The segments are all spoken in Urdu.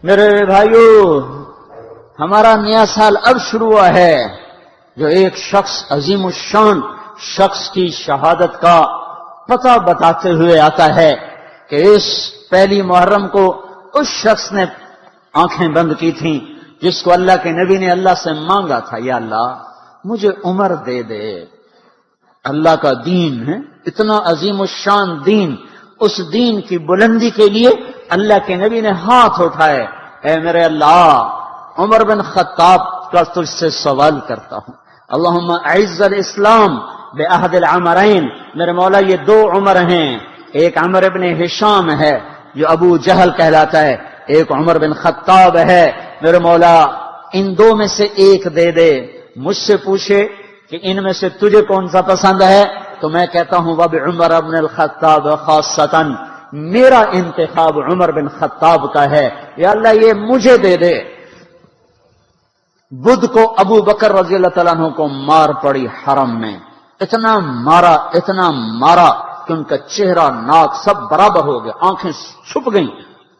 میرے بھائیو، ہمارا نیا سال اب شروع ہوا ہے، جو ایک شخص عظیم الشان شخص کی شہادت کا پتہ بتاتے ہوئے آتا ہے کہ اس پہلی محرم کو اس شخص نے آنکھیں بند کی تھیں جس کو اللہ کے نبی نے اللہ سے مانگا تھا، یا اللہ مجھے عمر دے دے۔ اللہ کا دین ہے اتنا عظیم الشان دین، اس دین کی بلندی کے لیے اللہ کے نبی نے ہاتھ اٹھائے، اے میرے اللہ عمر بن خطاب کا تجھ سے سوال کرتا ہوں، اللہم اعز الاسلام بعہد العمرین، میرے مولا یہ دو عمر ہیں، ایک عمر بن ہشام ہے جو ابو جہل کہلاتا ہے، ایک عمر بن خطاب ہے، میرے مولا ان دو میں سے ایک دے دے۔ مجھ سے پوچھے کہ ان میں سے تجھے کون سا پسند ہے تو میں کہتا ہوں وبعمر بن الخطاب خاصتاً، میرا انتخاب عمر بن خطاب کا ہے، یا اللہ یہ مجھے دے دے۔ بدھ کو ابو بکر رضی اللہ تعالیٰ عنہ کو مار پڑی حرم میں، اتنا مارا کہ ان کا چہرہ ناک سب برابر ہو گیا، آنکھیں چھپ گئیں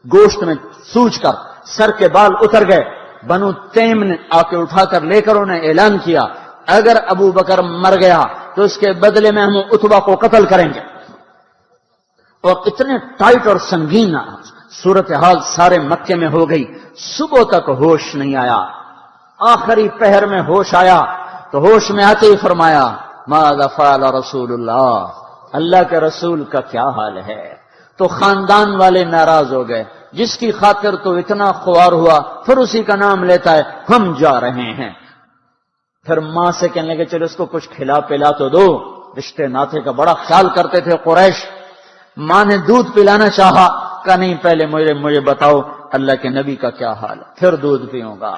گوشت میں سوج کر، سر کے بال اتر گئے۔ بنو تیم نے آ کے اٹھا کر لے کر انہیں اعلان کیا اگر ابو بکر مر گیا تو اس کے بدلے میں ہم اتبا کو قتل کریں گے، اور اتنے ٹائٹ اور سنگین صورتحال سارے مکے میں ہو گئی۔ صبح تک ہوش نہیں آیا، آخری پہر میں ہوش آیا تو ہوش میں آتے ہی فرمایا ماذا فعل رسول اللہ کے رسول کا کیا حال ہے؟ تو خاندان والے ناراض ہو گئے، جس کی خاطر تو اتنا خوار ہوا پھر اسی کا نام لیتا ہے، ہم جا رہے ہیں۔ پھر ماں سے کہنے لگے چلو اس کو کچھ کھلا پلا تو دو، رشتے ناطے کا بڑا خیال کرتے تھے قریش۔ ماں نے دودھ پلانا چاہا، کہا نہیں پہلے مجھے بتاؤ اللہ کے نبی کا کیا حال ہے، پھر دودھ پیوں گا۔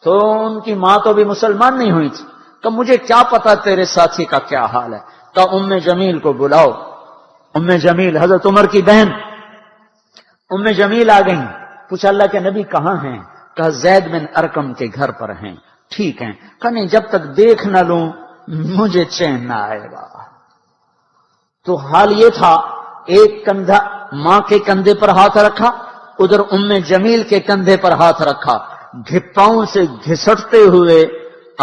تو ان کی ماں تو بھی مسلمان نہیں ہوئی تھی، کہ مجھے کیا پتا تیرے ساتھی کا کیا حال ہے، تو ام جمیل کو بلاؤ۔ ام جمیل حضرت عمر کی بہن ام جمیل آ گئیں، پوچھا اللہ کے نبی کہاں ہیں؟ کہا زید بن ارقم کے گھر پر ہیں۔ ٹھیک ہیں، کہا نہیں جب تک دیکھ نہ لوں مجھے چین نہ آئے گا۔ تو حال یہ تھا، ایک کندھا ماں کے کندھے پر ہاتھ رکھا، ادھر ام جمیل کے کندھے پر ہاتھ رکھا، گھپاؤں سے گھسٹتے ہوئے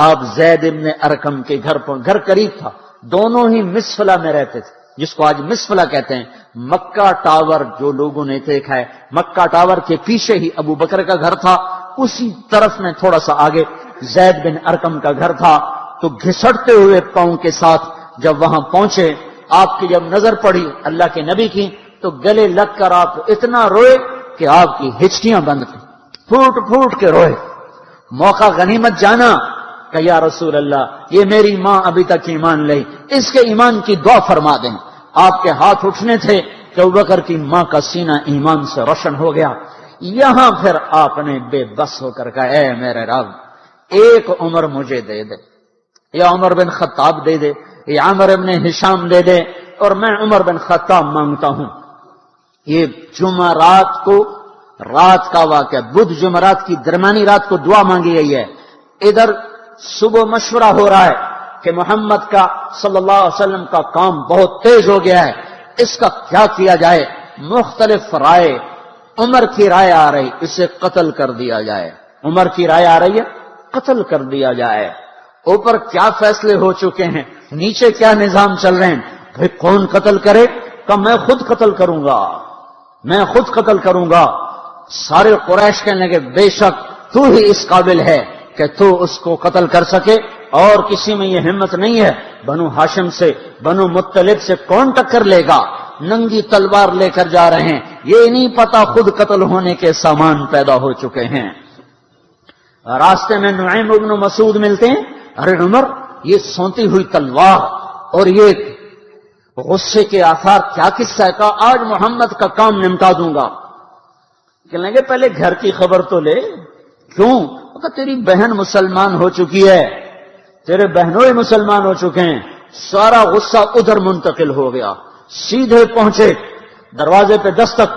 آپ زید بن ارقم کے گھر پر، گھر قریب تھا، دونوں ہی مسفلہ میں رہتے تھے، جس کو آج مسفلہ کہتے ہیں۔ مکہ ٹاور جو لوگوں نے دیکھا ہے، مکہ ٹاور کے پیچھے ہی ابو بکر کا گھر تھا، اسی طرف میں تھوڑا سا آگے زید بن ارقم کا گھر تھا۔ تو گھسٹتے ہوئے پاؤں کے ساتھ جب وہاں پہنچے، آپ کی جب نظر پڑی اللہ کے نبی کی تو گلے لگ کر آپ اتنا روئے کہ آپ کی ہچکیاں بند تھیں، پھوٹ پھوٹ کے روئے۔ موقع غنیمت جانا کہ یا رسول اللہ یہ میری ماں ابھی تک ایمان لئی، اس کے ایمان کی دعا فرما دیں۔ آپ کے ہاتھ اٹھنے تھے کہ ابوبکر کی ماں کا سینہ ایمان سے روشن ہو گیا۔ یہاں پھر آپ نے بے بس ہو کر کہا اے میرے رب ایک عمر مجھے دے دے، یا عمر بن خطاب دے دے، یا عمر بن ہشام دے دے، اور میں عمر بن خطاب مانگتا ہوں۔ یہ جمعرات کو رات کا واقعہ، بدھ جمعرات کی درمیانی رات کو دعا مانگی گئی ہے۔ ادھر صبح مشورہ ہو رہا ہے کہ محمد کا صلی اللہ علیہ وسلم کا کام بہت تیز ہو گیا ہے، اس کا کیا کیا جائے؟ مختلف رائے، عمر کی رائے آ رہی اسے قتل کر دیا جائے، عمر کی رائے آ رہی ہے قتل کر دیا جائے۔ اوپر کیا فیصلے ہو چکے ہیں، نیچے کیا نظام چل رہے ہیں، بھئی کون قتل کرے؟ کہ میں خود قتل کروں گا، میں خود قتل کروں گا۔ سارے قریش کہنے لگے بے شک تو ہی اس قابل ہے کہ تو اس کو قتل کر سکے، اور کسی میں یہ ہمت نہیں ہے۔ بنو ہاشم سے، بنو مطلب سے کون ٹکر لے گا؟ ننگی تلوار لے کر جا رہے ہیں، یہ نہیں پتا خود قتل ہونے کے سامان پیدا ہو چکے ہیں۔ راستے میں نعیم ابن مسعود ملتے ہیں، ارے عمر یہ سونتی ہوئی تلوار اور یہ غصے کے آثار کیا قصہ ہے؟ کہا آج محمد کا کام نمٹا دوں گا۔ کہنے لگے پہلے گھر کی خبر تو لے، کیوں؟ کہ تیری بہن مسلمان ہو چکی ہے، تیرے بہنوں ہی مسلمان ہو چکے ہیں۔ سارا غصہ ادھر منتقل ہو گیا، سیدھے پہنچے دروازے پہ دستک،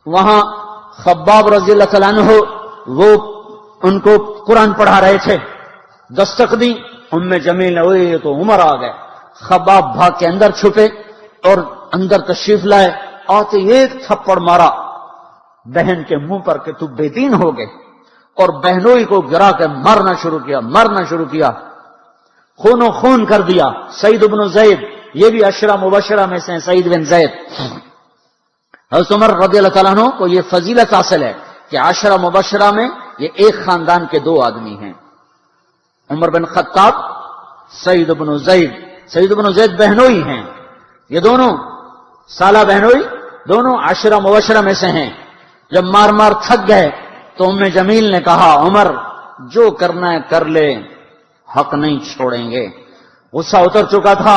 وہاں خباب رضی اللہ تعالیٰ عنہ وہ ان کو قرآن پڑھا رہے تھے، دستک دی، ام جمیل نے یہ تو عمر آ گئے۔ خباب بھاگ کے اندر چھپے اور اندر تشریف لائے، آتے ایک تھپڑ مارا، بہن کے منہ پر کہ تو بے دین ہو گئے، اور بہنوئی کو گرا کے مرنا شروع کیا، خون و خون کر دیا۔ سعید بن زید، یہ بھی عشرہ مبشرہ میں سے ہیں، سعید بن زید۔ حضرت عمر رضی اللہ تعالیٰ عنہ کو یہ فضیلت حاصل ہے کہ عشرہ مبشرہ میں یہ ایک خاندان کے 2 آدمی ہیں، عمر بن خطاب، سعید بن زید۔ سعید بن زید بہنوئی ہیں، یہ دونوں سالہ بہنوئی، دونوں عشرہ مبشرہ میں سے ہیں۔ جب مار تھک گئے تو ام جمیل نے کہا عمر جو کرنا ہے کر لے، حق نہیں چھوڑیں گے۔ غصہ اتر چکا تھا،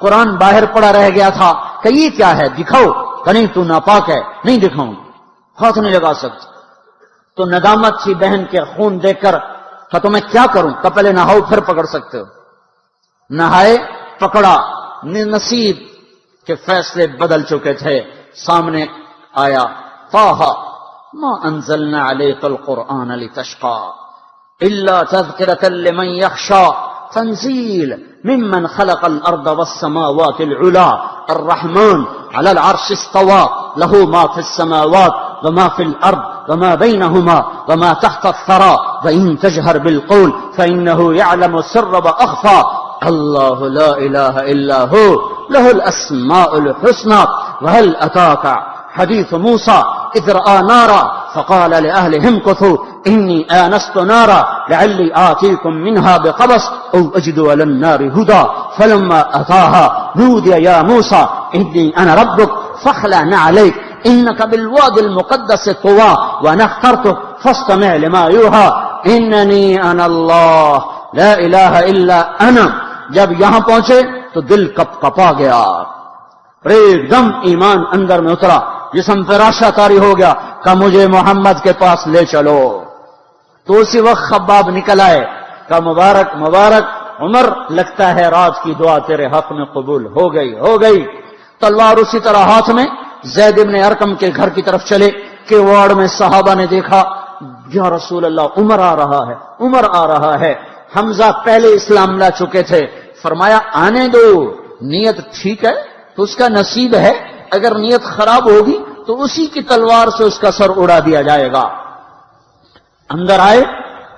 قرآن باہر پڑا رہ گیا تھا کہ یہ کیا ہے، دکھاؤ کہ نہیں تو ناپاک ہے، نہیں دکھاؤں، ہاتھ نہیں لگا سکتا۔ تو ندامت تھی بہن کے خون دیکھ کر کہ تو میں کیا کروں، کہ پہلے نہاؤ پھر پکڑ سکتے ہو۔ نہائے، پکڑا، نصیب کے فیصلے بدل چکے تھے۔ سامنے آیا طٰہ ما انزلنا علیک القرآن لتشقى الا تذکرۃ لمن یخشى تنزیل ممن خلق الارض والسماوات العلی الرحمن علی العرش استوى له ما في السماوات وما في الارض وما بينهما وما تحت الثرى وان تجهر بالقول فانه يعلم السر واخفى اللہ لا الہ الا ہو لہ الاسماء الحسنى وهل اتاك حدیث موسیٰ اذ رأى نارا فقال لأهلهم امكثوا إني آنست نارا لعلي آتيكم منها بقبس أو أجد على النار هدى فلما أتاها نودي يا موسى إني أنا ربك فاخلع نعليك إنك بالوادي المقدس طوى وأنا اخترتك فاستمع لما يوحى إنني أنا الله لا إله إلا أنا۔ جب یہاں پہنچے تو دل کپا گیا، ایک دم ایمان اندر میں اترا، جسم فراشہ طاری ہو گیا کہ مجھے محمد کے پاس لے چلو۔ تو اسی وقت خباب نکل آئے کہ مبارک مبارک عمر، لگتا ہے رات کی دعا تیرے حق میں قبول ہو گئی۔ تلوار اسی طرح ہاتھ میں زید بن ارقم کے گھر کی طرف چلے کہ وارڈ میں صحابہ نے دیکھا یا رسول اللہ عمر آ رہا ہے۔ حمزہ پہلے اسلام لا چکے تھے، فرمایا آنے دو، نیت ٹھیک ہے تو اس کا نصیب ہے، اگر نیت خراب ہوگی تو اسی کی تلوار سے اس کا سر اڑا دیا جائے گا۔ اندر آئے،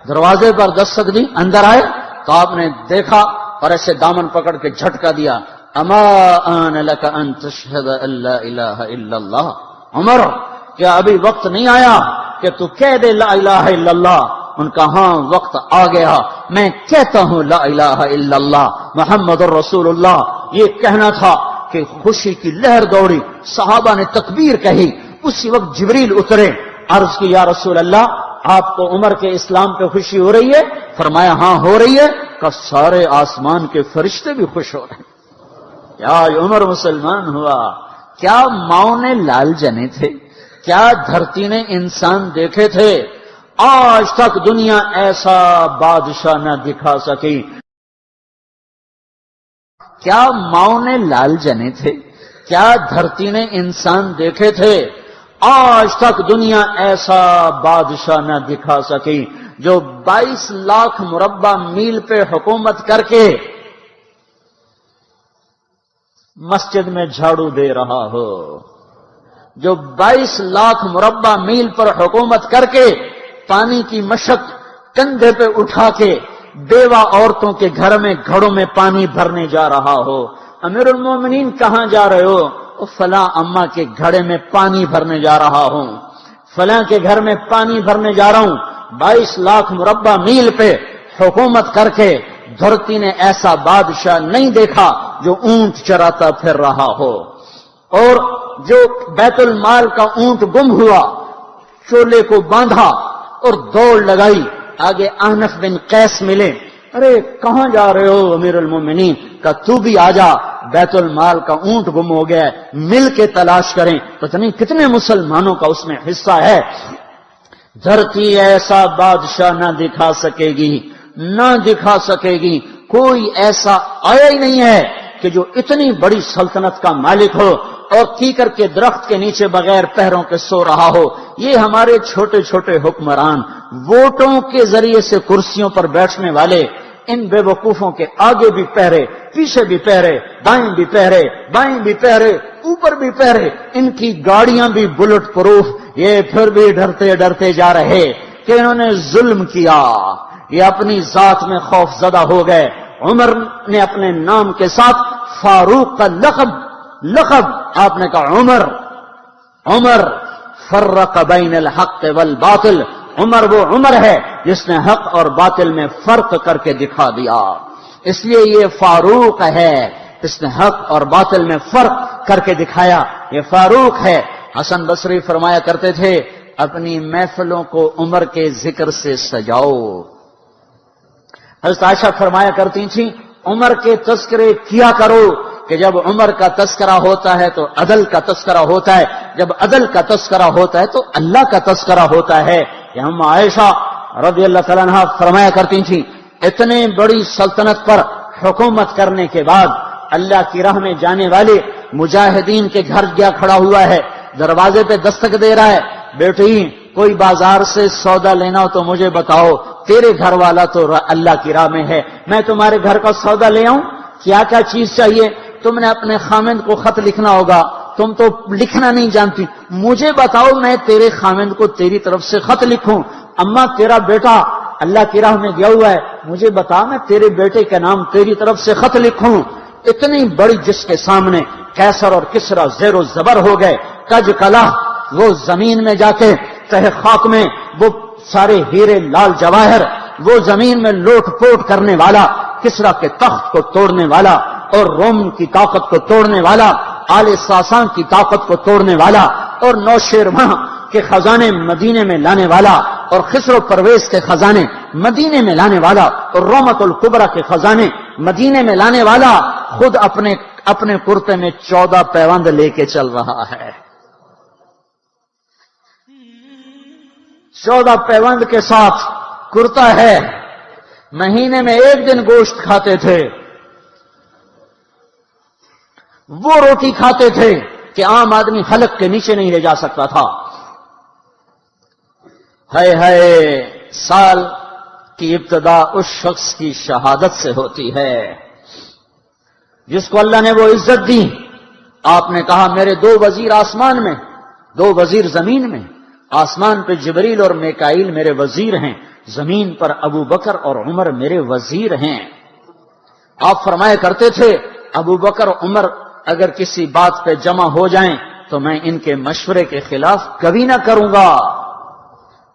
دروازے پر دستک دی، اندر آئے تو آپ نے دیکھا اور ایسے دامن پکڑ کے جھٹکا دیا، اما آن لک ان تشہد ان لا الہ الا اللہ، عمر کیا ابھی وقت نہیں آیا کہ تو کہہ دے لا الہ الا اللہ؟ ان کا ہاں وقت آ گیا، میں کہتا ہوں لا الہ الا اللہ محمد الرسول اللہ۔ یہ کہنا تھا کہ خوشی کی لہر دوڑی، صحابہ نے تکبیر کہی، اسی وقت جبریل اترے، عرض کی یا رسول اللہ آپ کو عمر کے اسلام پہ خوشی ہو رہی ہے؟ فرمایا ہاں ہو رہی ہے، کہ سارے آسمان کے فرشتے بھی خوش ہو رہے ہیں، کیا عمر مسلمان ہوا، کیا ماؤں نے لال جنے تھے، کیا دھرتی نے انسان دیکھے تھے، آج تک دنیا ایسا بادشاہ نہ دکھا سکی۔ کیا ماؤں نے لال جنے تھے، کیا دھرتی نے انسان دیکھے تھے، آج تک دنیا ایسا بادشاہ نہ دکھا سکی جو 22 لاکھ مربع میل پہ حکومت کر کے مسجد میں جھاڑو دے رہا ہو، جو 22 لاکھ مربع میل پر حکومت کر کے پانی کی مشق کندھے پہ اٹھا کے بیوہ عورتوں کے گھر میں گھڑوں میں پانی بھرنے جا رہا ہو۔ امیر المومنین کہاں جا رہے ہو؟ فلاں اماں کے گھڑے میں پانی بھرنے جا رہا ہوں، فلاں کے گھر میں پانی بھرنے جا رہا ہوں۔ 22 لاکھ مربع میل پہ حکومت کر کے دھرتی نے ایسا بادشاہ نہیں دیکھا جو اونٹ چراتا پھر رہا ہو، اور جو بیت المال کا اونٹ گم ہوا، چولے کو باندھا اور دوڑ لگائی، آگے احنف بن قیس ملے، ارے کہاں جا رہے ہو امیر المومنین؟ کہ تو بھی آجا، بیت المال کا اونٹ گم ہو گیا ہے، مل کے تلاش کریں۔ پتہ نہیں کتنے مسلمانوں کا اس میں حصہ ہے۔ دھرتی ایسا بادشاہ نہ دکھا سکے گی، کوئی ایسا آیا ہی نہیں ہے کہ جو اتنی بڑی سلطنت کا مالک ہو اور کیکر کے درخت کے نیچے بغیر پہروں کے سو رہا ہو۔ یہ ہمارے چھوٹے چھوٹے حکمران، ووٹوں کے ذریعے سے کرسیوں پر بیٹھنے والے، ان بے وقوفوں کے آگے بھی پہرے پیچھے بھی پہرے، دائیں بھی پہرے، بائیں بھی پہرے، اوپر بھی پہرے، ان کی گاڑیاں بھی بلٹ پروف، یہ پھر بھی ڈرتے ڈرتے جا رہے کہ انہوں نے ظلم کیا، یہ اپنی ذات میں خوف زدہ ہو گئے۔ عمر نے اپنے نام کے ساتھ فاروق کا لقب آپ نے کہا عمر فرق بین الحق والباطل، عمر وہ عمر ہے جس نے حق اور باطل میں فرق کر کے دکھا دیا، اس لیے یہ فاروق ہے، اس نے حق اور باطل میں فرق کر کے دکھایا، یہ فاروق ہے۔ حسن بصری فرمایا کرتے تھے اپنی محفلوں کو عمر کے ذکر سے سجاؤ۔ حضرت عائشہ فرمایا کرتی تھیں عمر کے تذکرے کیا کرو کہ جب عمر کا تذکرہ ہوتا ہے تو عدل کا تذکرہ ہوتا ہے، جب عدل کا تذکرہ ہوتا ہے تو اللہ کا تذکرہ ہوتا ہے۔ کہ ہم عائشہ رضی اللہ تعالیٰ عنہا فرمایا کرتی تھیں اتنے بڑی سلطنت پر حکومت کرنے کے بعد اللہ کی راہ میں جانے والے مجاہدین کے گھر گیا کھڑا ہوا ہے، دروازے پہ دستک دے رہا ہے، بیٹی کوئی بازار سے سودا لینا ہو تو مجھے بتاؤ، تیرے گھر والا تو اللہ کی راہ میں ہے، میں تمہارے گھر کا سودا لے آؤں، کیا کیا چیز چاہیے؟ تم نے اپنے خامند کو خط لکھنا ہوگا، تم تو لکھنا نہیں جانتی، مجھے بتاؤ میں تیرے خامند کو تیری طرف سے خط لکھوں۔ اما تیرا بیٹا اللہ کی راہ میں گیا ہوا ہے، مجھے بتا میں تیرے بیٹے کے نام تیری طرف سے خط لکھوں۔ اتنی بڑی جس کے سامنے قیصر اور کسرا زیر و زبر ہو گئے، کج کلا وہ زمین میں جا کے تہ خاک میں وہ سارے ہیرے لال جواہر، وہ زمین میں لوٹ پوٹ کرنے والا، کسرا کے تخت کو توڑنے والا اور روم کی طاقت کو توڑنے والا، آل ساسان کی طاقت کو توڑنے والا اور نوشیروان کے خزانے مدینے میں لانے والا اور خسر و پرویز کے خزانے مدینے میں لانے والا اور رومت الکبرا کے خزانے مدینے میں لانے والا خود اپنے کرتے میں 14 پیوند لے کے چل رہا ہے، 14 پیوند کے ساتھ کرتا ہے، مہینے میں 1 دن گوشت کھاتے تھے، وہ روٹی کھاتے تھے کہ عام آدمی حلق کے نیچے نہیں لے جا سکتا تھا۔ ہے سال کی ابتدا اس شخص کی شہادت سے ہوتی ہے جس کو اللہ نے وہ عزت دی۔ آپ نے کہا میرے 2 وزیر آسمان میں، 2 وزیر زمین میں، آسمان پہ جبریل اور میکائیل میرے وزیر ہیں، زمین پر ابو بکر اور عمر میرے وزیر ہیں۔ آپ فرمایا کرتے تھے ابو بکر عمر اگر کسی بات پہ جمع ہو جائیں تو میں ان کے مشورے کے خلاف کبھی نہ کروں گا۔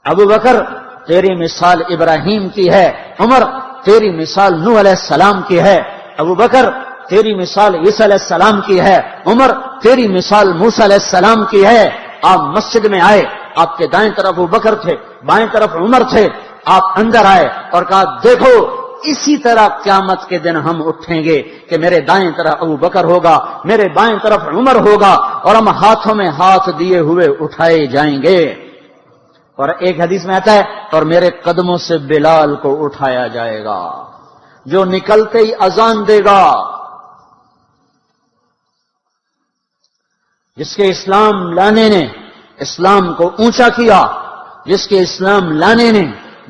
ابو بکر تیری مثال ابراہیم کی ہے، عمر تیری مثال نوح علیہ السلام کی ہے، ابو بکر تیری مثال عیسیٰ علیہ السلام کی ہے، عمر تیری مثال موسیٰ علیہ السلام کی ہے۔ آپ مسجد میں آئے، آپ کے دائیں طرف ابو بکر تھے، بائیں طرف عمر تھے، آپ اندر آئے اور کہا دیکھو اسی طرح قیامت کے دن ہم اٹھیں گے کہ میرے دائیں طرف ابو بکر ہوگا، میرے بائیں طرف عمر ہوگا اور ہم ہاتھوں میں ہاتھ دیے ہوئے اٹھائے جائیں گے۔ اور ایک حدیث میں آتا ہے اور میرے قدموں سے بلال کو اٹھایا جائے گا جو نکلتے ہی اذان دے گا۔ جس کے اسلام لانے نے اسلام کو اونچا کیا، جس کے اسلام لانے نے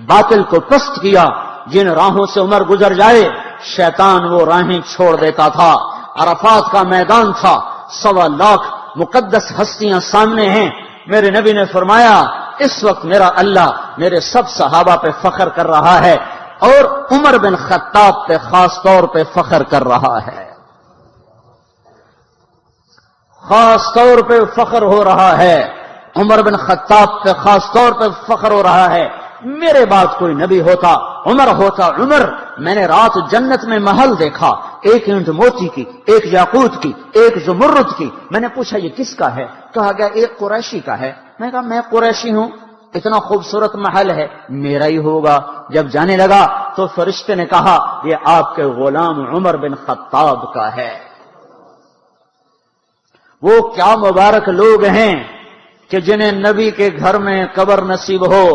باطل کو پست کیا، جن راہوں سے عمر گزر جائے شیطان وہ راہیں چھوڑ دیتا تھا۔ عرفات کا میدان تھا، 1.25 لاکھ مقدس ہستیاں سامنے ہیں، میرے نبی نے فرمایا اس وقت میرا اللہ میرے سب صحابہ پہ فخر کر رہا ہے اور عمر بن خطاب پہ خاص طور پہ فخر کر رہا ہے، خاص طور پہ فخر ہو رہا ہے، عمر بن خطاب پہ خاص طور پہ فخر ہو رہا ہے۔ میرے بعد کوئی نبی ہوتا عمر ہوتا۔ عمر میں نے رات جنت میں محل دیکھا، 1 اینٹ موتی کی، 1 یاقوت کی، 1 زمرد کی۔ میں نے پوچھا یہ کس کا ہے؟ کہا گیا 1 قریشی کا ہے۔ میں کہا میں قریشی ہوں، اتنا خوبصورت محل ہے، میرا ہی ہوگا۔ جب جانے لگا تو فرشتے نے کہا یہ آپ کے غلام عمر بن خطاب کا ہے۔ وہ کیا مبارک لوگ ہیں کہ جنہیں نبی کے گھر میں قبر نصیب ہو،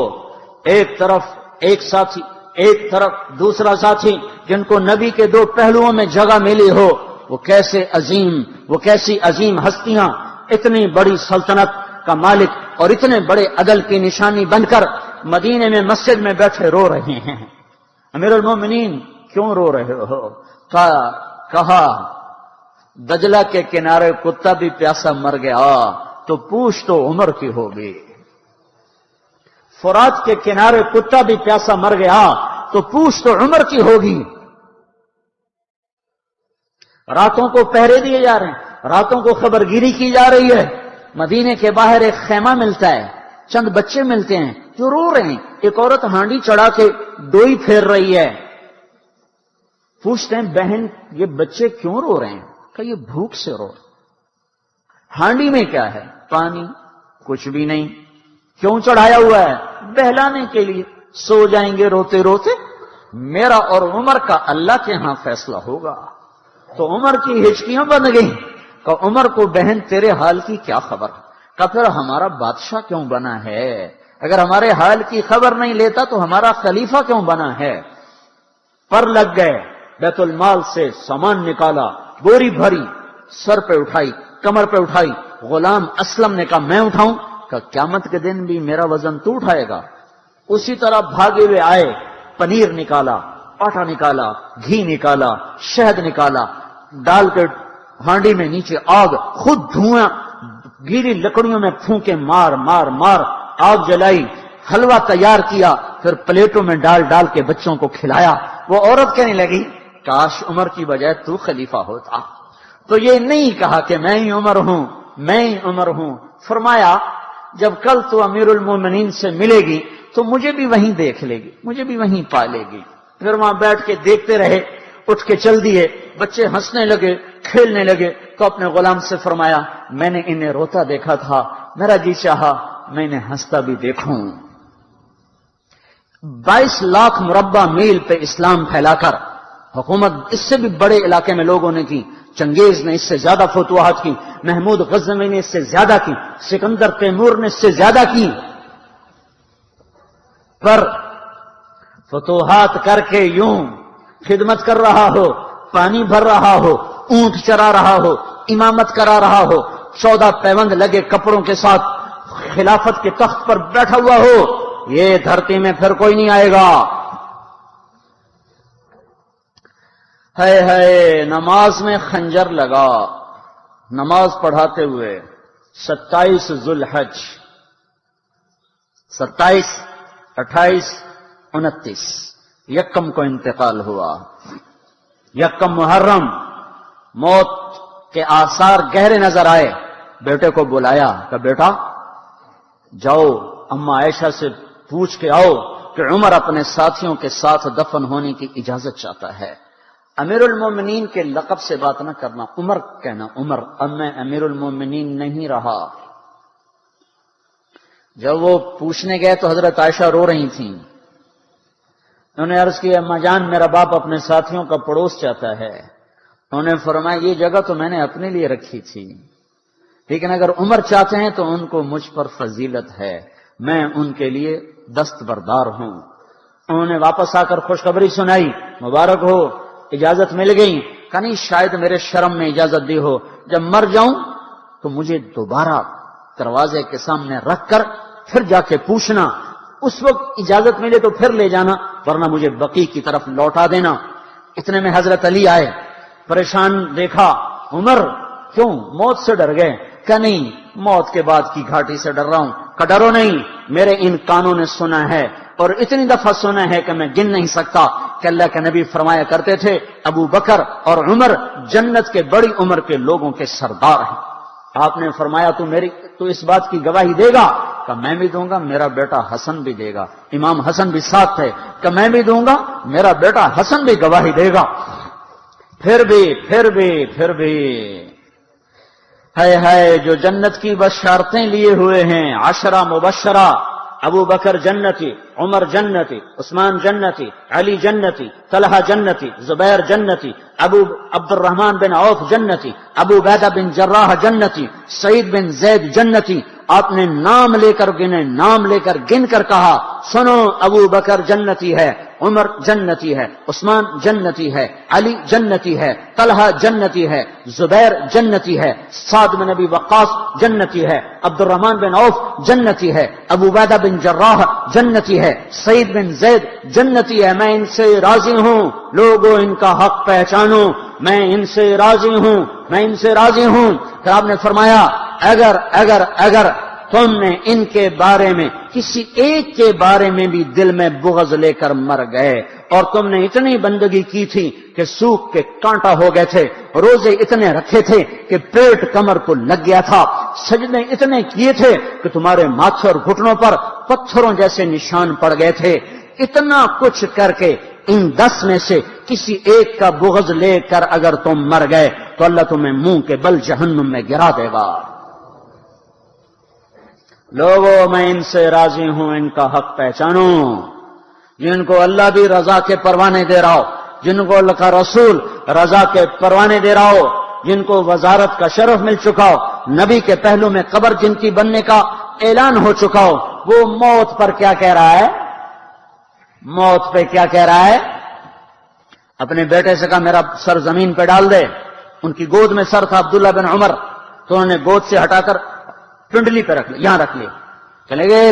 ایک طرف ایک ساتھی، ایک طرف دوسرا ساتھی، جن کو نبی کے 2 پہلوؤں میں جگہ ملی ہو۔ وہ کیسی عظیم ہستیاں اتنی بڑی سلطنت کا مالک اور اتنے بڑے عدل کی نشانی بن کر مدینے میں مسجد میں بیٹھے رو رہے ہیں۔ امیر المومنین کیوں رو رہے ہو؟ کہا کہا دجلہ کے کنارے کتا بھی پیاسا مر گیا تو پوچھ تو عمر کی ہوگی، فرات کے کنارے کتا بھی پیاسا مر گیا تو پوچھ تو عمر کی ہوگی۔ راتوں کو پہرے دیے جا رہے ہیں، راتوں کو خبرگیری کی جا رہی ہے۔ مدینے کے باہر ایک خیمہ ملتا ہے، چند بچے ملتے ہیں جو رو رہے ہیں، ایک عورت ہانڈی چڑھا کے ڈوئی پھیر رہی ہے۔ پوچھتے ہیں بہن یہ بچے کیوں رو رہے ہیں؟ کہ یہ بھوک سے رو۔ ہانڈی میں کیا ہے؟ پانی، کچھ بھی نہیں۔ کیوں چڑھایا ہوا ہے؟ بہلانے کے لیے، سو جائیں گے روتے روتے۔ میرا اور عمر کا اللہ کے ہاں فیصلہ ہوگا۔ تو عمر کی ہچکیاں بن گئیں کہ عمر کو بہن تیرے حال کی کیا خبر؟ کہ پھر ہمارا بادشاہ کیوں بنا ہے؟ اگر ہمارے حال کی خبر نہیں لیتا تو ہمارا خلیفہ کیوں بنا ہے؟ پر لگ گئے، بیت المال سے سامان نکالا، بوری بھری، سر پہ اٹھائی، کمر پہ اٹھائی۔ غلام اسلم نے کہا میں اٹھاؤں؟ کہ قیامت کے دن بھی میرا وزن تو اٹھائے گا۔ اسی طرح بھاگے ہوئے آئے، پنیر نکالا، آٹا نکالا، گھی نکالا، شہد نکالا، ڈال کے ہانڈی میں نیچے آگ، خود دھواں، گیلی لکڑیوں میں پھونکے مار مار مار آگ جلائی، حلوہ تیار کیا، پھر پلیٹوں میں ڈال ڈال کے بچوں کو کھلایا۔ وہ عورت کہنے لگی کاش عمر کی بجائے تو خلیفہ ہوتا۔ تو یہ نہیں کہا کہ میں ہی عمر ہوں، میں ہی عمر ہوں۔ فرمایا جب کل تو امیر المومنین سے ملے گی تو مجھے بھی وہیں دیکھ لے گی، مجھے بھی وہیں پا لے گی۔ پھر وہاں بیٹھ کے دیکھتے رہے، اٹھ کے چل دیے۔ بچے ہنسنے لگے، کھیلنے لگے، تو اپنے غلام سے فرمایا میں نے انہیں روتا دیکھا تھا، میرا جی چاہا میں انہیں ہنستا بھی دیکھوں۔ 22 لاکھ مربع میل پہ اسلام پھیلا کر حکومت اس سے بھی بڑے علاقے میں لوگوں نے کی۔ چنگیز نے اس سے زیادہ فتوحات کی، محمود غزنوی نے اس سے زیادہ کی، سکندر تیمور نے اس سے زیادہ کی۔ پر فتوحات کر کے یوں خدمت کر رہا ہو، پانی بھر رہا ہو، اونٹ چرا رہا ہو، امامت کرا رہا ہو، 14 پیوند لگے کپڑوں کے ساتھ خلافت کے تخت پر بیٹھا ہوا ہو، یہ دھرتی میں پھر کوئی نہیں آئے گا۔ ہے نماز میں خنجر لگا، نماز پڑھاتے ہوئے 27 ذوالحج، 27، 28، 29 یکم کو انتقال ہوا۔ یکم محرم موت کے آثار گہرے نظر آئے، بیٹے کو بلایا کہ بیٹا جاؤ اما عائشہ سے پوچھ کے آؤ کہ عمر اپنے ساتھیوں کے ساتھ دفن ہونے کی اجازت چاہتا ہے۔ امیر المومنین کے لقب سے بات نہ کرنا، عمر کہنا، عمر اب میں امیر المومنین نہیں رہا۔ جب وہ پوچھنے گئے تو حضرت عائشہ رو رہی تھیں۔ انہوں نے عرض کی اما جان میرا باپ اپنے ساتھیوں کا پڑوس چاہتا ہے۔ انہوں نے فرمایا یہ جگہ تو میں نے اپنے لیے رکھی تھی، لیکن اگر عمر چاہتے ہیں تو ان کو مجھ پر فضیلت ہے، میں ان کے لیے دستبردار ہوں۔ انہوں نے واپس آ کر خوشخبری سنائی، مبارک ہو اجازت مل گئی۔ کہ نہیں شاید میرے شرم میں اجازت دی ہو، جب مر جاؤں تو مجھے دوبارہ دروازے کے سامنے رکھ کر پھر جا کے پوچھنا، اس وقت اجازت ملے تو پھر لے جانا، ورنہ مجھے بقیع کی طرف لوٹا دینا۔ اتنے میں حضرت علی آئے، پریشان دیکھا، عمر کیوں موت سے ڈر گئے؟ کہ نہیں موت کے بعد کی گھاٹی سے ڈر رہا ہوں۔ کہ ڈرو نہیں، میرے ان کانوں نے سنا ہے اور اتنی دفعہ سنا ہے کہ میں گن نہیں سکتا کہ اللہ کے نبی فرمایا کرتے تھے ابو بکر اور عمر جنت کے بڑی عمر کے لوگوں کے سردار ہیں۔ آپ نے فرمایا تو اس بات کی گواہی دے گا؟ کہ میں بھی دوں گا، میرا بیٹا حسن بھی دے گا۔ امام حسن بھی ساتھ تھے۔ کہ میں بھی دوں گا، میرا بیٹا حسن بھی گواہی دے گا۔ پھر بھی ہے جو جنت کی بشارتیں لیے ہوئے ہیں، 10 مبشرہ، ابو بکر جنتی، عمر جنتی، عثمان جنتی، علی جنتی، طلحہ جنتی، زبیر جنتی، ابو عبد الرحمن بن عوف جنتی، ابو عبیدہ بن جراح جنتی، سعید بن زید جنتی۔ آپ نے نام لے کر گنے، نام لے کر گن کر کہا سنو ابو بکر جنتی ہے، عمر جنتی ہے، عثمان جنتی ہے، علی جنتی ہے، طلحہ جنتی ہے، زبیر جنتی ہے، سعد بن ابی وقاص جنتی ہے، عبد الرحمن بن عوف جنتی ہے، ابو عبیدہ بن جراح جنتی ہے، سعید بن زید جنتی ہے۔ میں ان سے راضی ہوں، لوگوں ان کا حق پہچانو۔ میں ان سے راضی ہوں، میں ان سے راضی ہوں۔ پھر آپ نے فرمایا اگر تم نے ان کے بارے میں کسی ایک کے بارے میں بھی دل میں بغض لے کر مر گئے، اور تم نے اتنی بندگی کی تھی کہ سوکھ کے کانٹا ہو گئے تھے، روزے اتنے رکھے تھے کہ پیٹ کمر کو لگ گیا تھا، سجدے اتنے کیے تھے کہ تمہارے ماتھے اور گھٹنوں پر پتھروں جیسے نشان پڑ گئے تھے، اتنا کچھ کر کے ان 10 میں سے کسی ایک کا بغض لے کر اگر تم مر گئے تو اللہ تمہیں منہ کے بل جہنم میں گرا دے گا۔ لوگوں میں ان سے راضی ہوں، ان کا حق پہچانو، جن کو اللہ بھی رضا کے پروانے دے رہا ہو، جن کو اللہ کا رسول رضا کے پروانے دے رہا ہو، جن کو وزارت کا شرف مل چکا ہو، نبی کے پہلو میں قبر جن کی بننے کا اعلان ہو چکا ہو، وہ موت پر کیا کہہ رہا ہے؟ موت پہ کیا کہہ رہا ہے؟ اپنے بیٹے سے کہا میرا سر زمین پہ ڈال دے۔ ان کی گود میں سر تھا عبداللہ بن عمر، تو انہوں نے گود سے ہٹا کر پنڈلی پہ رکھ لیا، یہاں رکھ لیا۔ چلے گئے،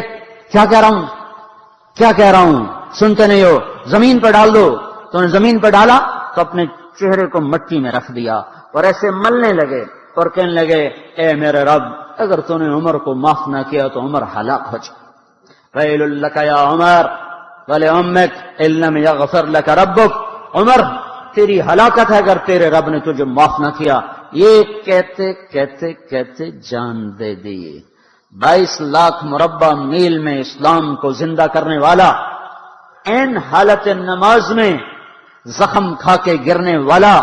کیا کہہ رہا ہوں سنتے نہیں ہو، زمین پہ ڈال دو۔ تو انہوں نے زمین پہ ڈالا تو اپنے چہرے کو مٹی میں رکھ دیا اور ایسے ملنے لگے اور کہنے لگے اے میرے رب، اگر تو نے عمر کو معاف نہ کیا تو عمر ہلاک ہو جائے۔ ویل لک یا عمر ولامک ان لم یغفر لک ربک، عمر تیری ہلاکت ہے اگر تیرے رب نے تجھے معاف نہ کیا۔ یہ کہتے کہتے کہتے جان دے دیے۔ 22 لاکھ مربع میل میں اسلام کو زندہ کرنے والا، این حالت نماز میں زخم کھا کے گرنے والا،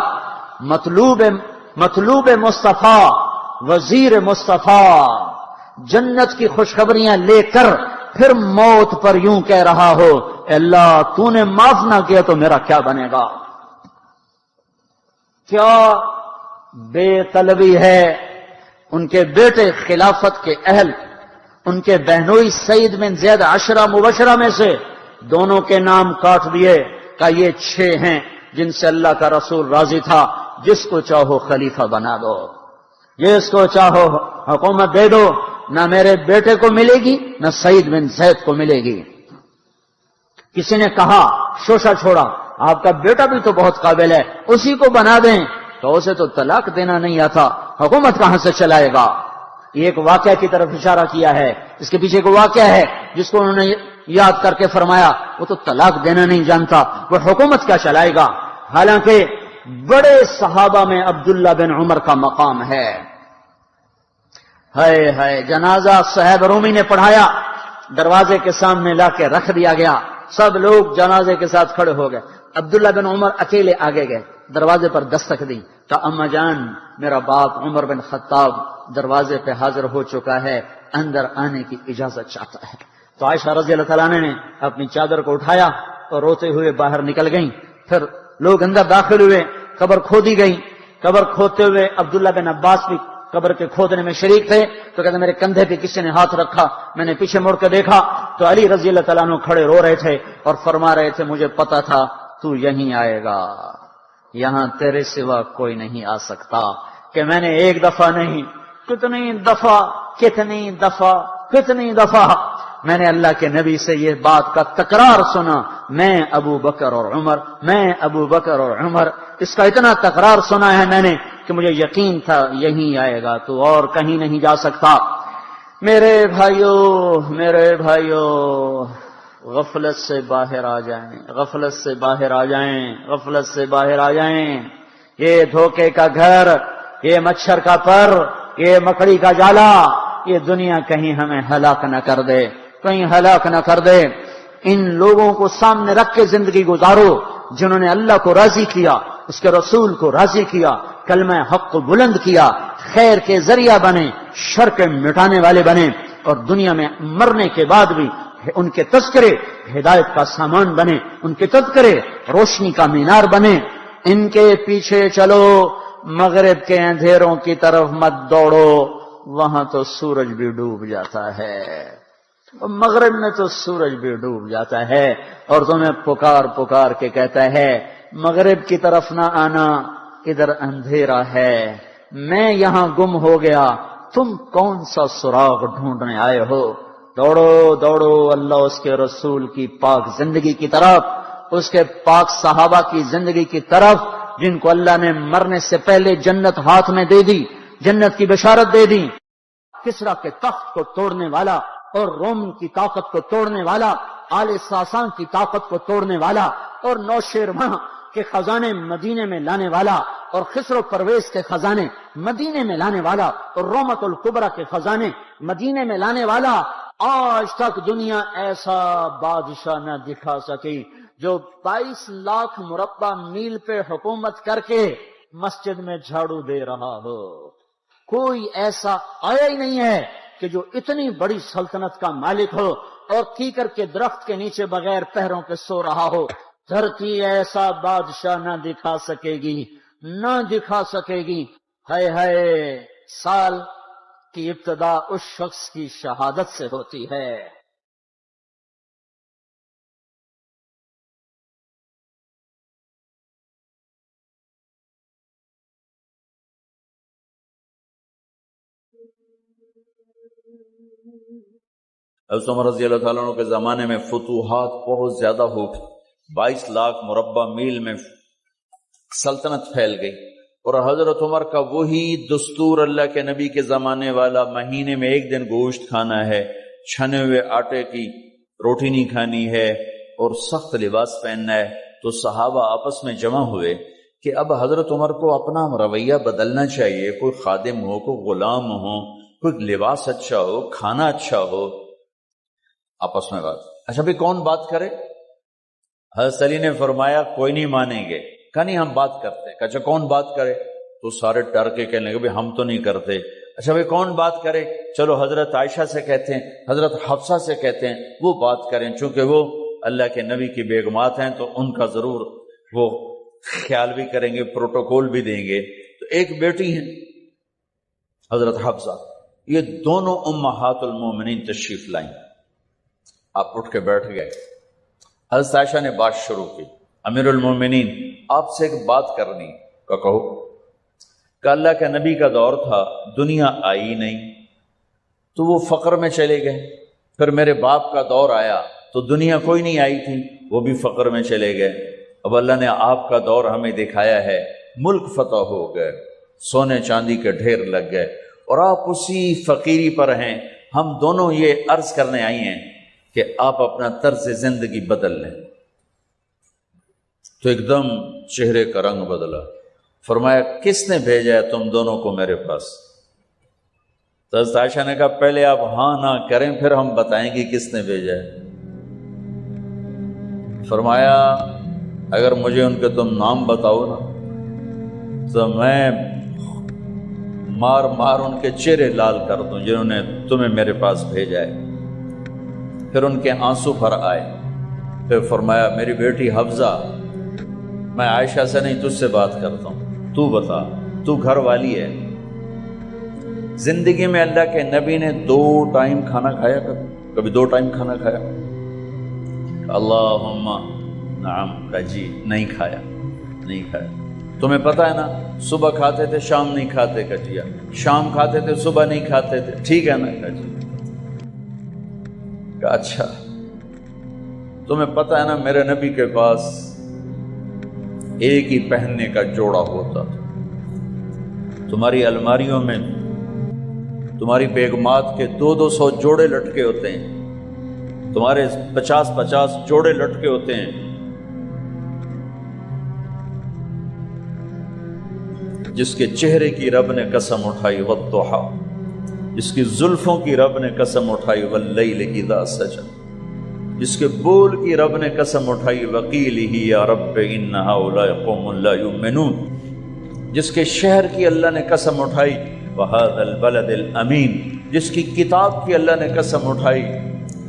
مطلوب مصطفیٰ، وزیر مصطفیٰ، جنت کی خوشخبریاں لے کر پھر موت پر یوں کہہ رہا ہو اے اللہ تو نے معاف نہ کیا تو میرا کیا بنے گا؟ کیا بے طلبی ہے۔ ان کے بیٹے خلافت کے اہل، ان کے بہنوئی سعید بن زید 10 مبشرہ میں سے دونوں کے نام کاٹ دیے، کہ یہ 6 ہیں جن سے اللہ کا رسول راضی تھا، جس کو چاہو خلیفہ بنا دو، جس کو چاہو حکومت دے دو، نہ میرے بیٹے کو ملے گی نہ سعید بن زید کو ملے گی۔ کسی نے کہا شوشہ چھوڑا، آپ کا بیٹا بھی تو بہت قابل ہے، اسی کو بنا دیں، تو اسے تو طلاق دینا نہیں آتا، حکومت کہاں سے چلائے گا؟ یہ ایک واقعہ کی طرف اشارہ کیا ہے۔ اس کے پیچھے ایک واقعہ ہے جس کو انہوں نے یاد کر کے فرمایا وہ تو طلاق دینا نہیں جانتا، وہ حکومت کیا چلائے گا؟ حالانکہ بڑے صحابہ میں عبداللہ بن عمر کا مقام ہے۔ ہے جنازہ صہیب رومی نے پڑھایا، دروازے کے سامنے لا کے رکھ دیا گیا، سب لوگ جنازے کے ساتھ کھڑے ہو گئے، عبداللہ بن عمر اکیلے آگے گئے، دروازے پر دستک دی کہ اما جان میرا باپ عمر بن خطاب دروازے پہ حاضر ہو چکا ہے، اندر آنے کی اجازت چاہتا ہے۔ تو عائشہ رضی اللہ تعالیٰ نے اپنی چادر کو اٹھایا اور روتے ہوئے باہر نکل گئیں۔ پھر لوگ اندر داخل ہوئے، قبر کھودی گئی، قبر کھودتے ہوئے عبداللہ بن عباس بھی قبر کے کھودنے میں شریک تھے، تو کہتے میرے کندھے پہ کسی نے ہاتھ رکھا، میں نے پیچھے مڑ کے دیکھا تو علی رضی اللہ تعالیٰ عنہ کھڑے رو رہے تھے اور فرما رہے تھے مجھے پتا تھا تو یہیں آئے گا، یہاں تیرے سوا کوئی نہیں آ سکتا۔ کہ میں نے ایک دفعہ نہیں کتنی دفعہ میں نے اللہ کے نبی سے یہ بات کا تکرار سنا، میں ابو بکر اور عمر، اس کا اتنا تکرار سنا ہے میں نے کہ مجھے یقین تھا یہیں آئے گا، تو اور کہیں نہیں جا سکتا۔ میرے بھائیو غفلت سے باہر آ جائیں، یہ دھوکے کا گھر، یہ مچھر کا پر، یہ مکڑی کا جالا، یہ دنیا کہیں ہمیں ہلاک نہ کر دے۔ ان لوگوں کو سامنے رکھ کے زندگی گزارو جنہوں نے اللہ کو راضی کیا، اس کے رسول کو راضی کیا، کلمہ حق کو بلند کیا، خیر کے ذریعہ بنے، شر کے مٹانے والے بنے، اور دنیا میں مرنے کے بعد بھی ان کے تذکرے ہدایت کا سامان بنے، ان کے تذکرے روشنی کا مینار بنے۔ ان کے پیچھے چلو، مغرب کے اندھیروں کی طرف مت دوڑو، وہاں تو سورج بھی ڈوب جاتا ہے، مغرب میں تو سورج بھی ڈوب جاتا ہے، اور تمہیں پکار کے کہتا ہے مغرب کی طرف نہ آنا، ادھر اندھیرا ہے، میں یہاں گم ہو گیا، تم کون سا سراغ ڈھونڈنے آئے ہو؟ دوڑو اللہ اس کے رسول کی پاک زندگی کی طرف، اس کے پاک صحابہ کی زندگی کی طرف، جن کو اللہ نے مرنے سے پہلے جنت ہاتھ میں دے دی، جنت کی بشارت دے دی، کسرا کے تخت کو توڑنے والا اور روم کی طاقت کو توڑنے والا، آل ساسان کی طاقت کو توڑنے والا، اور نوشیروان کے خزانے مدینے میں لانے والا، اور خسرو پرویز کے خزانے مدینے میں لانے والا، اور رومت الکبرا کے خزانے مدینے میں لانے والا، آج تک دنیا ایسا بادشاہ نہ دکھا سکی جو 22 لاکھ مربع میل پہ حکومت کر کے مسجد میں جھاڑو دے رہا ہو۔ کوئی ایسا آیا ہی نہیں ہے کہ جو اتنی بڑی سلطنت کا مالک ہو اور کیکر کے درخت کے نیچے بغیر پہروں کے سو رہا ہو۔ دھرتی ایسا بادشاہ نہ دکھا سکے گی، نہ دکھا سکے گی۔ ہائے ہائے، سال کی ابتدا اس شخص کی شہادت سے ہوتی ہے۔ حضرت عمر رضی اللہ تعالیٰ عنہ کے زمانے میں فتوحات بہت زیادہ ہو گئی، 22 لاکھ مربع میل میں سلطنت پھیل گئی، اور حضرت عمر کا وہی دستور اللہ کے نبی کے زمانے والا، مہینے میں ایک دن گوشت کھانا ہے، چھنے ہوئے آٹے کی روٹی نہیں کھانی ہے، اور سخت لباس پہننا ہے۔ تو صحابہ آپس میں جمع ہوئے کہ اب حضرت عمر کو اپنا رویہ بدلنا چاہیے، کوئی خادم ہو، کوئی غلام ہو، کوئی لباس اچھا ہو، کھانا اچھا ہو۔ آپس میں بات، اچھا بھی کون بات کرے؟ حضرت علی نے فرمایا کوئی نہیں مانیں گے، کہا نہیں ہم بات کرتے ہیں۔ اچھا کون بات کرے؟ تو سارے ڈر کے کہنے لگے ہم تو نہیں کرتے۔ اچھا بھائی کون بات کرے؟ چلو حضرت عائشہ سے کہتے ہیں، حضرت حفصہ سے کہتے ہیں وہ بات کریں، چونکہ وہ اللہ کے نبی کی بیگمات ہیں تو ان کا ضرور وہ خیال بھی کریں گے، پروٹوکول بھی دیں گے۔ تو ایک بیٹی ہیں حضرت حفصہ، یہ دونوں امہات المومنین تشریف لائیں۔ آپ اٹھ کے بیٹھ گئے، حضرت عائشہ نے بات شروع کی، امیر المومنین آپ سے ایک بات کرنی کا کہو۔ کہ اللہ کے نبی کا دور تھا، دنیا آئی نہیں تو وہ فقر میں چلے گئے، پھر میرے باپ کا دور آیا تو دنیا کوئی نہیں آئی تھی، وہ بھی فقر میں چلے گئے۔ اب اللہ نے آپ کا دور ہمیں دکھایا ہے، ملک فتح ہو گئے، سونے چاندی کے ڈھیر لگ گئے، اور آپ اسی فقیری پر ہیں۔ ہم دونوں یہ عرض کرنے آئی ہیں کہ آپ اپنا طرز زندگی بدل لیں۔ تو ایک دم چہرے کا رنگ بدلا، فرمایا کس نے بھیجا ہے تم دونوں کو میرے پاس؟ تو حضرت عائشہ نے کہا پہلے آپ ہاں نہ کریں پھر ہم بتائیں گے کس نے بھیجا ہے۔ فرمایا اگر مجھے ان کے تم نام بتاؤ نا تو میں مار مار ان کے چہرے لال کر دوں جنہوں نے تمہیں میرے پاس بھیجا ہے۔ پھر ان کے آنسو بھر آئے، پھر فرمایا میری بیٹی حفصہ، میں عائشہ سے نہیں تجھ سے بات کرتا ہوں، تو بتا، تو گھر والی ہے۔ زندگی میں اللہ کے نبی نے 2 ٹائم کھانا کھایا، کبھی 2 ٹائم کھانا کھایا؟ اللہم نعم، کا جی نہیں کھایا، نہیں کھایا۔ تمہیں پتہ ہے نا صبح کھاتے تھے شام نہیں کھاتے، کا جی شام کھاتے تھے صبح نہیں کھاتے تھے، ٹھیک ہے نا، کا جی اچھا تمہیں پتہ ہے نا میرے نبی کے پاس ایک ہی پہننے کا جوڑا ہوتا تھا، تمہاری الماریوں میں تمہاری بیگمات کے 200 جوڑے لٹکے ہوتے ہیں، تمہارے 50 جوڑے لٹکے ہوتے ہیں۔ جس کے چہرے کی رب نے قسم اٹھائی والضحیٰ، جس کی زلفوں کی رب نے قسم اٹھائی واللیل اذا سجا، جس کے بول کی رب نے قسم اٹھائی وقیلہ یا رب ان ہؤلاء قوم لا یؤمنون، جس کے شہر کی اللہ نے قسم اٹھائی وہذا البلد الامین، جس کی کتاب کی اللہ نے قسم اٹھائی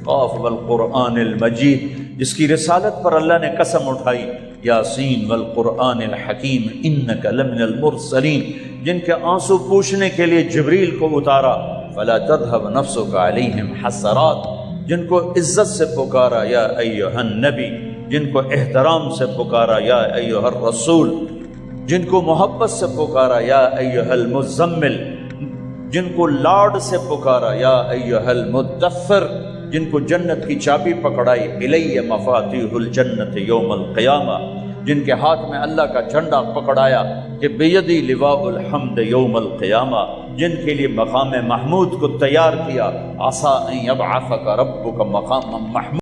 قاف والقرآن المجید، جس کی رسالت پر اللہ نے قسم اٹھائی یاسین والقرآن الحکیم انک لمن المرسلین، جن کے آنسو پوچھنے کے لیے جبریل کو اتارا فلا تذهب نفسك علیہم حسرات، جن کو عزت سے پکارا یا ایھا النبی، جن کو احترام سے پکارا یا ایھا الرسول، جن کو محبت سے پکارا یا ایھا المزمل، جن کو لاڈ سے پکارا یا ایھا المدثر، جن کو جنت کی چابی پکڑائی الی مفاتیح الجنت یوم القیامہ، جن کے ہاتھ میں اللہ کا جھنڈا پکڑایا کہ بیدی لواء الحمد یوم القیامہ، جن کے لیے مقام محمود کو تیار کیا، عسیٰ ان یبعثک ربک مقاما محمود۔